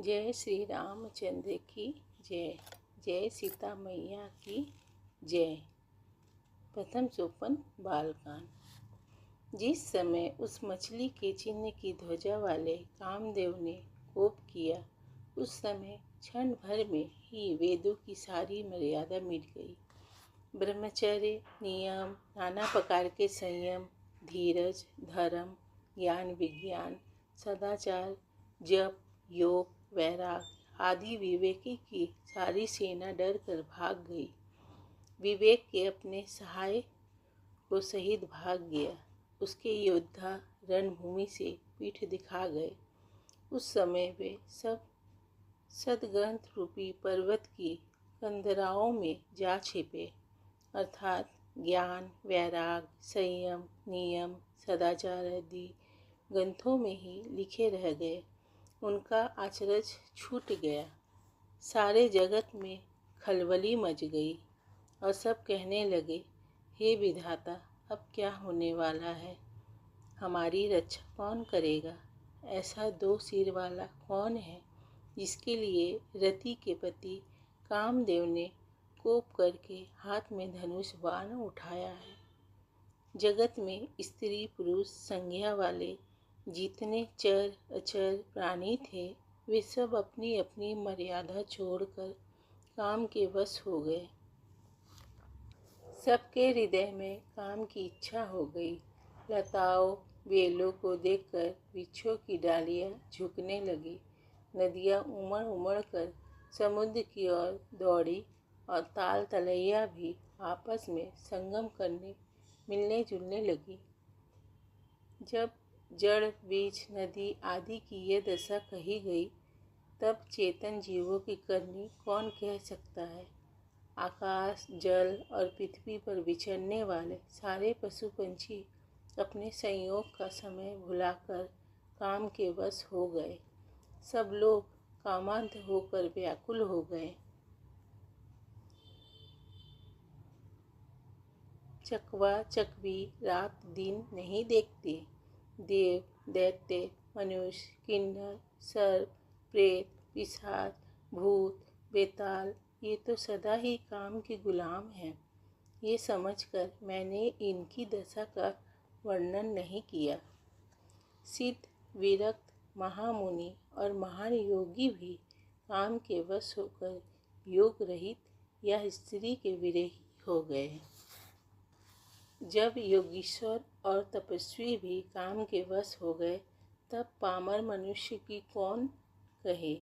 जय श्री रामचंद्र की जय। जय सीता मैया की जय। प्रथम सोपान बालकांड। जिस समय उस मछली के चिन्ह की ध्वजा वाले कामदेव ने कोप किया, उस समय क्षण भर में ही वेदों की सारी मर्यादा मिट गई। ब्रह्मचर्य, नियम, नाना प्रकार के संयम, धीरज, धर्म, ज्ञान, विज्ञान, सदाचार, जप, योग, वैराग आदि विवेकी की सारी सेना डर कर भाग गई। विवेक के अपने सहाय को सहित भाग गया। उसके योद्धा रणभूमि से पीठ दिखा गए। उस समय वे सब सद्ग्रंथ रूपी पर्वत की कंदराओं में जा छिपे, अर्थात ज्ञान, वैराग, संयम, नियम, सदाचार आदि ग्रंथों में ही लिखे रह गए। उनका अचरज छूट गया। सारे जगत में खलबली मच गई और सब कहने लगे, हे विधाता, अब क्या होने वाला है? हमारी रक्षा कौन करेगा? ऐसा दो सिर वाला कौन है जिसके लिए रति के पति कामदेव ने कोप करके हाथ में धनुष बाण उठाया है? जगत में स्त्री पुरुष संज्ञा वाले जितने चर अचर प्राणी थे, वे सब अपनी अपनी मर्यादा छोड़कर काम के वश हो गए। सबके हृदय में काम की इच्छा हो गई। लताओं बेलों को देखकर वृक्षों की डालियां झुकने लगी। नदियां उमड़ उमड़ कर समुद्र की ओर दौड़ी और ताल तलैया भी आपस में संगम करने मिलने जुलने लगी। जब जड़, बीज, नदी आदि की ये दशा कही गई, तब चेतन जीवों की करनी कौन कह सकता है? आकाश, जल और पृथ्वी पर विचरने वाले सारे पशु पंछी अपने संयोग का समय भुलाकर काम के वश हो गए। सब लोग कामांध होकर व्याकुल हो गए। चकवा चकवी रात दिन नहीं देखते। देव, दैत्य, मनुष्य, किन्नर, सर्प, प्रेत, पिशाच, भूत, बेताल ये तो सदा ही काम के गुलाम हैं। ये समझकर मैंने इनकी दशा का वर्णन नहीं किया। सिद्ध, विरक्त, महामुनि और महान योगी भी काम के वश होकर योग रहित या स्त्री के विरही हो गए। जब योगीश्वर और तपस्वी भी काम के वश हो गए, तब पामर मनुष्य की कौन कहे?